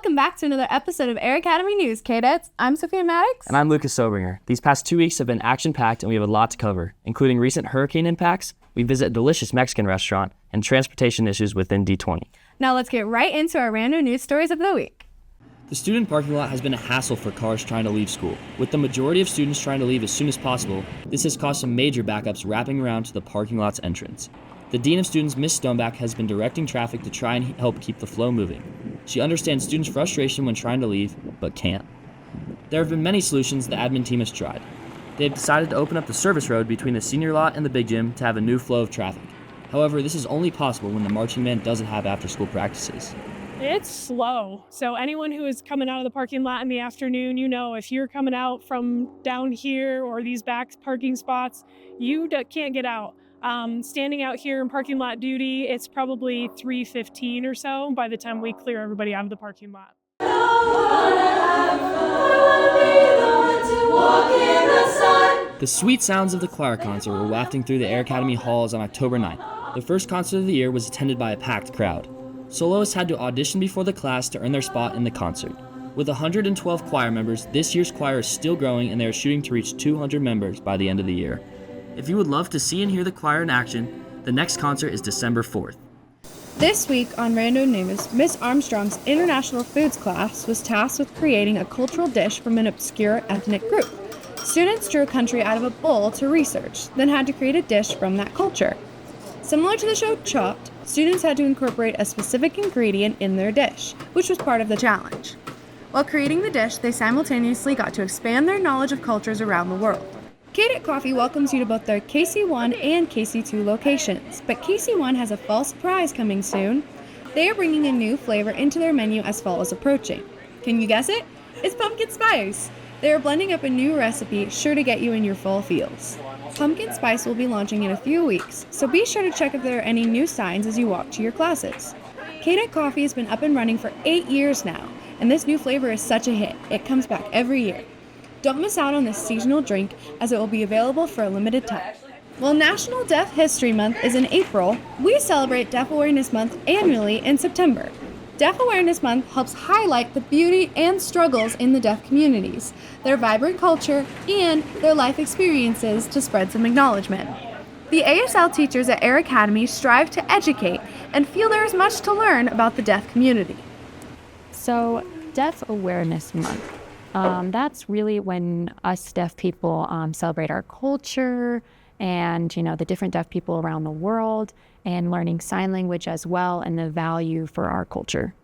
Welcome back to another episode of Air Academy News, Cadets. I'm Sophia Maddox. And I'm Lucas Sobringer. These past 2 weeks have been action-packed and we have a lot to cover, including recent hurricane impacts, we visit a delicious Mexican restaurant, and transportation issues within D20. Now let's get right into our random news stories of the week. The student parking lot has been a hassle for cars trying to leave school. With the majority of students trying to leave as soon as possible, this has caused some major backups wrapping around to the parking lot's entrance. The Dean of Students, Ms. Stoneback, has been directing traffic to try and help keep the flow moving. She understands students' frustration when trying to leave, but can't. There have been many solutions the admin team has tried. They have decided to open up the service road between the senior lot and the big gym to have a new flow of traffic. However, this is only possible when the marching band doesn't have after-school practices. It's slow. So anyone who is coming out of the parking lot in the afternoon, if you're coming out from down here or these back parking spots, you can't get out. Standing out here in parking lot duty, it's probably 3:15 or so by the time we clear everybody out of the parking lot. The sweet sounds of the choir concert were wafting through the Air Academy halls on October 9th. The first concert of the year was attended by a packed crowd. Soloists had to audition before the class to earn their spot in the concert. With 112 choir members, this year's choir is still growing and they are shooting to reach 200 members by the end of the year. If you would love to see and hear the choir in action, the next concert is December 4th. This week on Random News, Miss Armstrong's International Foods class was tasked with creating a cultural dish from an obscure ethnic group. Students drew a country out of a bowl to research, then had to create a dish from that culture. Similar to the show Chopped, students had to incorporate a specific ingredient in their dish, which was part of the challenge. While creating the dish, they simultaneously got to expand their knowledge of cultures around the world. Cadet Coffee welcomes you to both their KC1 and KC2 locations, but KC1 has a fall surprise coming soon. They are bringing a new flavor into their menu as fall is approaching. Can you guess it? It's pumpkin spice! They are blending up a new recipe sure to get you in your fall feels. Pumpkin spice will be launching in a few weeks, so be sure to check if there are any new signs as you walk to your classes. Cadet Coffee has been up and running for 8 years now, and this new flavor is such a hit, it comes back every year. Don't miss out on this seasonal drink as it will be available for a limited time. While National Deaf History Month is in April, we celebrate Deaf Awareness Month annually in September. Deaf Awareness Month helps highlight the beauty and struggles in the deaf communities, their vibrant culture, and their life experiences to spread some acknowledgement. The ASL teachers at Air Academy strive to educate and feel there is much to learn about the deaf community. So, Deaf Awareness Month. That's really when us deaf people celebrate our culture and, the different deaf people around the world and learning sign language as well and the value for our culture.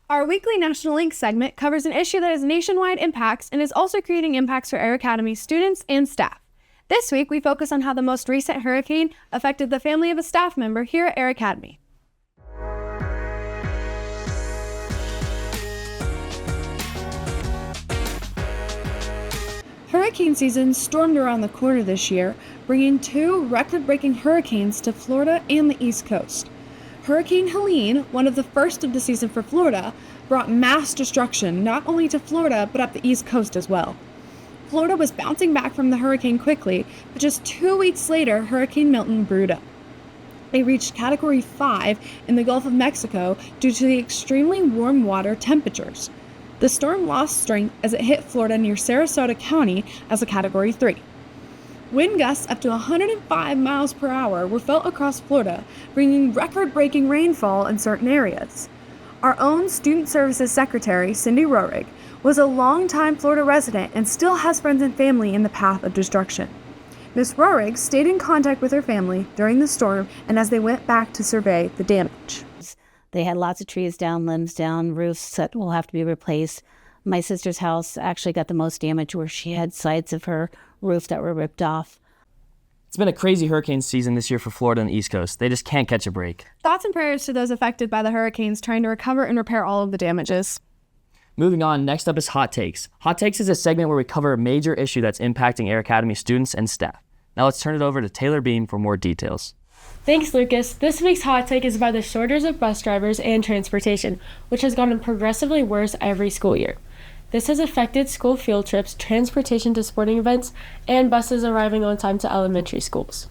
Our weekly National Link segment covers an issue that has nationwide impacts and is also creating impacts for Air Academy students and staff. This week, we focus on how the most recent hurricane affected the family of a staff member here at Air Academy. Hurricane season stormed around the corner this year, bringing 2 record-breaking hurricanes to Florida and the East Coast. Hurricane Helene, one of the first of the season for Florida, brought mass destruction not only to Florida but up the East Coast as well. Florida was bouncing back from the hurricane quickly, but just 2 weeks later, Hurricane Milton brewed up. It reached Category 5 in the Gulf of Mexico due to the extremely warm water temperatures. The storm lost strength as it hit Florida near Sarasota County as a Category 3. Wind gusts up to 105 miles per hour were felt across Florida, bringing record-breaking rainfall in certain areas. Our own Student Services Secretary, Cindy Roehrig, was a longtime Florida resident and still has friends and family in the path of destruction. Ms. Roehrig stayed in contact with her family during the storm and as they went back to survey the damage. They had lots of trees down, limbs down, roofs that will have to be replaced. My sister's house actually got the most damage where she had sides of her roof that were ripped off. It's been a crazy hurricane season this year for Florida and the East Coast. They just can't catch a break. Thoughts and prayers to those affected by the hurricanes trying to recover and repair all of the damages. Moving on, next up is Hot Takes. Hot Takes is a segment where we cover a major issue that's impacting Air Academy students and staff. Now let's turn it over to Taylor Beam for more details. Thanks, Lucas. This week's hot take is about the shortage of bus drivers and transportation, which has gotten progressively worse every school year. This has affected school field trips, transportation to sporting events, and buses arriving on time to elementary schools.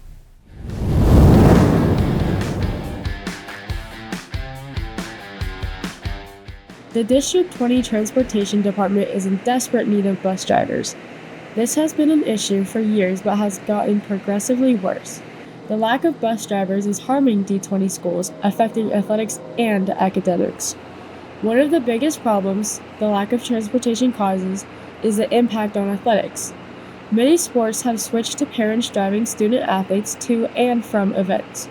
The District 20 Transportation Department is in desperate need of bus drivers. This has been an issue for years but has gotten progressively worse. The lack of bus drivers is harming D20 schools, affecting athletics and academics. One of the biggest problems the lack of transportation causes is the impact on athletics. Many sports have switched to parents driving student athletes to and from events.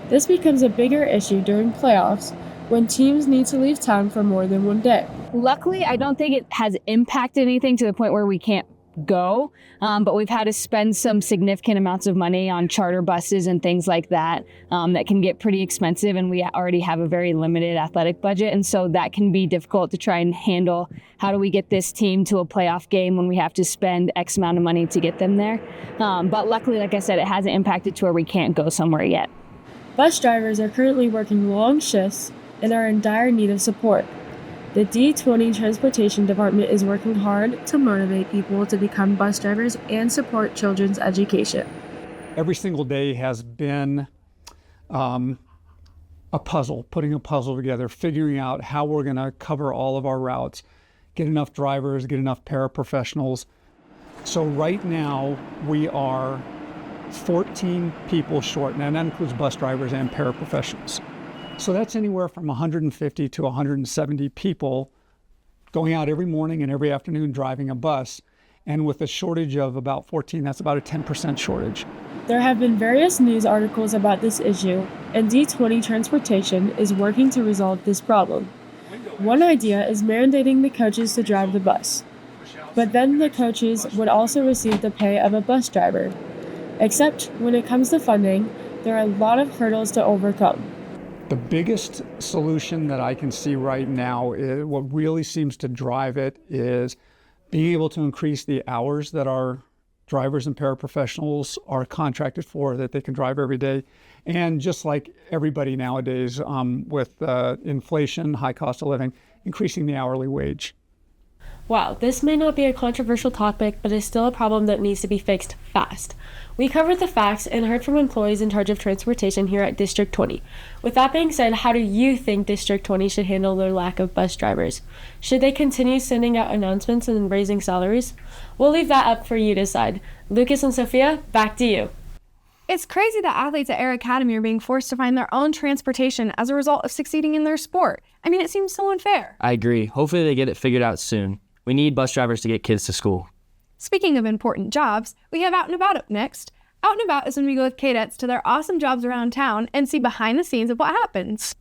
This becomes a bigger issue during playoffs when teams need to leave town for more than one day. Luckily, I don't think it has impacted anything to the point where we can't go, but we've had to spend some significant amounts of money on charter buses and things like that that can get pretty expensive, and we already have a very limited athletic budget, and so that can be difficult to try and handle. How do we get this team to a playoff game when we have to spend X amount of money to get them there? But luckily, like I said, it hasn't impacted to where we can't go somewhere yet. Bus drivers are currently working long shifts and are in dire need of support. The D20 Transportation Department is working hard to motivate people to become bus drivers and support children's education. Every single day has been a puzzle, putting a puzzle together, figuring out how we're going to cover all of our routes, get enough drivers, get enough paraprofessionals. So right now we are 14 people short, and that includes bus drivers and paraprofessionals. So that's anywhere from 150 to 170 people going out every morning and every afternoon driving a bus. And with a shortage of about 14, that's about a 10% shortage. There have been various news articles about this issue, and D20 Transportation is working to resolve this problem. One idea is mandating the coaches to drive the bus. But then the coaches would also receive the pay of a bus driver. Except when it comes to funding, there are a lot of hurdles to overcome. The biggest solution that I can see right now is what really seems to drive it is being able to increase the hours that our drivers and paraprofessionals are contracted for, that they can drive every day. And just like everybody nowadays, with inflation, high cost of living, increasing the hourly wage. Wow, this may not be a controversial topic, but is still a problem that needs to be fixed fast. We covered the facts and heard from employees in charge of transportation here at District 20. With that being said, how do you think District 20 should handle their lack of bus drivers? Should they continue sending out announcements and raising salaries? We'll leave that up for you to decide. Lucas and Sophia, back to you. It's crazy that athletes at Air Academy are being forced to find their own transportation as a result of succeeding in their sport. I mean, it seems so unfair. I agree. Hopefully they get it figured out soon. We need bus drivers to get kids to school. Speaking of important jobs, we have Out and About up next. Out and About is when we go with cadets to their awesome jobs around town and see behind the scenes of what happens.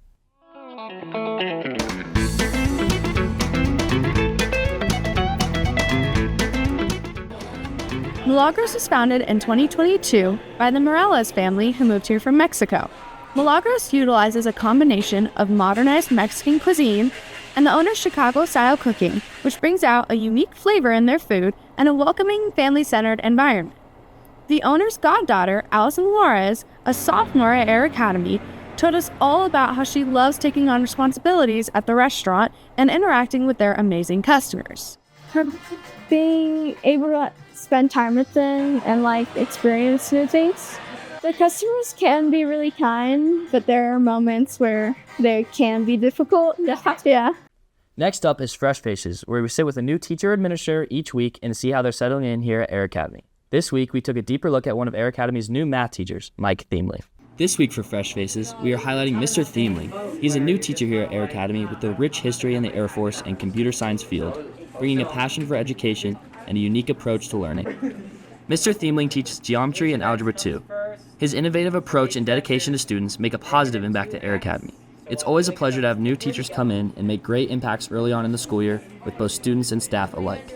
Milagros was founded in 2022 by the Morales family who moved here from Mexico. Milagros utilizes a combination of modernized Mexican cuisine and the owner's Chicago-style cooking, which brings out a unique flavor in their food and a welcoming, family-centered environment. The owner's goddaughter, Allison Juarez, a sophomore at Air Academy, told us all about how she loves taking on responsibilities at the restaurant and interacting with their amazing customers. Being able to spend time with them and experience new things. The customers can be really kind, but there are moments where they can be difficult. Yeah. Next up is Fresh Faces, where we sit with a new teacher or administrator each week and see how they're settling in here at Air Academy. This week, we took a deeper look at one of Air Academy's new math teachers, Mike Themely. This week for Fresh Faces, we are highlighting Mr. Themely. He's a new teacher here at Air Academy with a rich history in the Air Force and computer science field, bringing a passion for education and a unique approach to learning. Mr. Themely teaches geometry and algebra 2. His innovative approach and dedication to students make a positive impact at Air Academy. It's always a pleasure to have new teachers come in and make great impacts early on in the school year with both students and staff alike.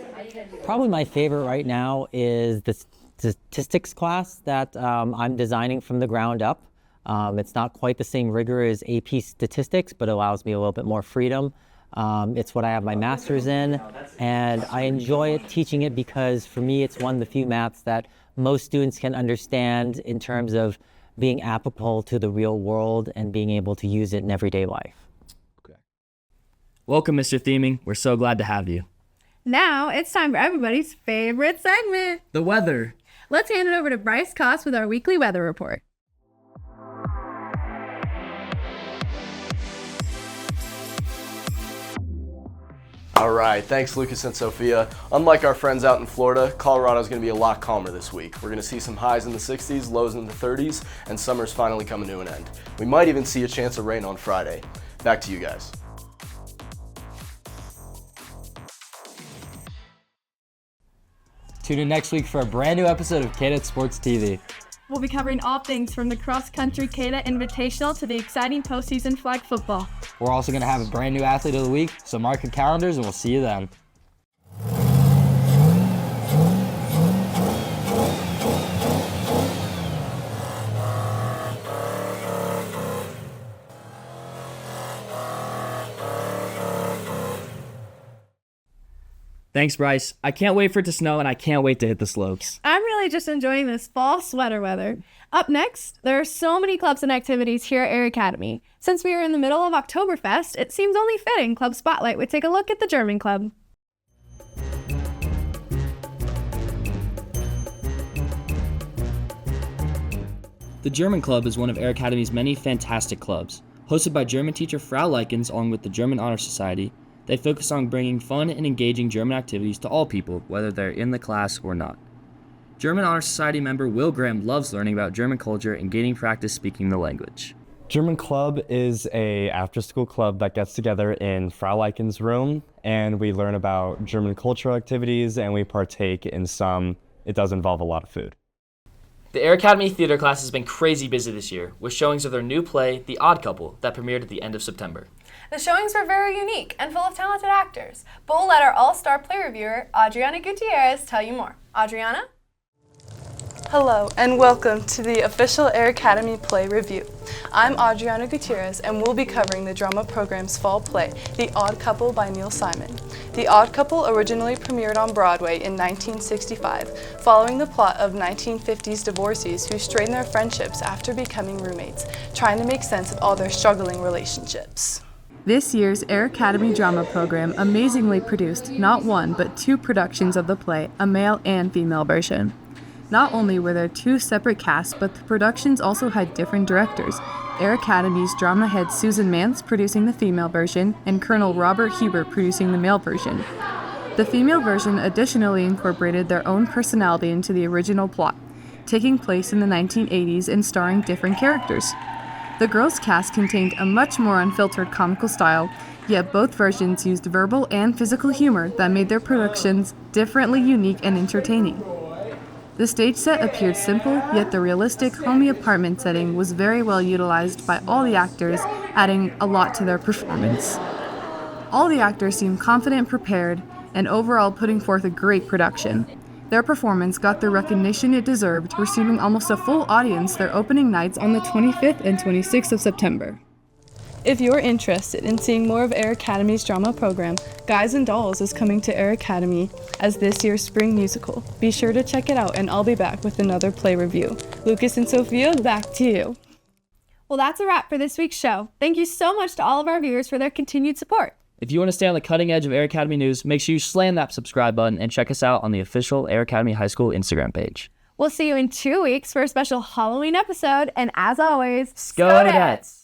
Probably my favorite right now is the statistics class that I'm designing from the ground up. It's not quite the same rigor as AP statistics, but it allows me a little bit more freedom. It's what I have my master's in, and I enjoy it teaching it because for me it's one of the few maths that most students can understand in terms of being applicable to the real world and being able to use it in everyday life. Okay. Welcome, Mr. Theming. We're so glad to have you. Now it's time for everybody's favorite segment, the weather. Let's hand it over to Bryce Koss with our weekly weather report. All right, thanks Lucas and Sophia. Unlike our friends out in Florida, Colorado's going to be a lot calmer this week. We're going to see some highs in the 60s, lows in the 30s, and summer's finally coming to an end. We might even see a chance of rain on Friday. Back to you guys. Tune in next week for a brand new episode of KDET Sports TV. We'll be covering all things from the cross-country KDET Invitational to the exciting postseason flag football. We're also going to have a brand new athlete of the week, so mark your calendars and we'll see you then. Thanks, Bryce. I can't wait for it to snow, and I can't wait to hit the slopes. I'm really just enjoying this fall sweater weather. Up next, there are so many clubs and activities here at Air Academy. Since we are in the middle of Oktoberfest, it seems only fitting Club Spotlight would take a look at the German Club. The German Club is one of Air Academy's many fantastic clubs. Hosted by German teacher Frau Likens along with the German Honor Society, they focus on bringing fun and engaging German activities to all people, whether they're in the class or not. German Honor Society member Will Graham loves learning about German culture and gaining practice speaking the language. German Club is a after-school club that gets together in Frau Likens' room, and we learn about German cultural activities, and we partake in some. It does involve a lot of food. The Air Academy theater class has been crazy busy this year, with showings of their new play, The Odd Couple, that premiered at the end of September. The showings were very unique and full of talented actors. But we'll let our all-star play reviewer, Adriana Gutierrez, tell you more. Adriana? Hello, and welcome to the official Air Academy Play Review. I'm Adriana Gutierrez, and we'll be covering the drama program's fall play, The Odd Couple by Neil Simon. The Odd Couple originally premiered on Broadway in 1965, following the plot of 1950s divorcees who strain their friendships after becoming roommates, trying to make sense of all their struggling relationships. This year's Air Academy drama program amazingly produced not one but two productions of the play, a male and female version. Not only were there two separate casts, but the productions also had different directors. Air Academy's drama head Susan Mance producing the female version, and Colonel Robert Huber producing the male version. The female version additionally incorporated their own personality into the original plot, taking place in the 1980s and starring different characters. The girls' cast contained a much more unfiltered comical style, yet both versions used verbal and physical humor that made their productions differently unique and entertaining. The stage set appeared simple, yet the realistic, homey apartment setting was very well utilized by all the actors, adding a lot to their performance. All the actors seemed confident, prepared, and overall putting forth a great production. Their performance got the recognition it deserved, receiving almost a full audience their opening nights on the 25th and 26th of September. If you're interested in seeing more of Air Academy's drama program, Guys and Dolls is coming to Air Academy as this year's spring musical. Be sure to check it out, and I'll be back with another play review. Lucas and Sophia, back to you. Well, that's a wrap for this week's show. Thank you so much to all of our viewers for their continued support. If you want to stay on the cutting edge of Air Academy news, make sure you slam that subscribe button and check us out on the official Air Academy High School Instagram page. We'll see you in 2 weeks for a special Halloween episode, and as always, Go Cadets!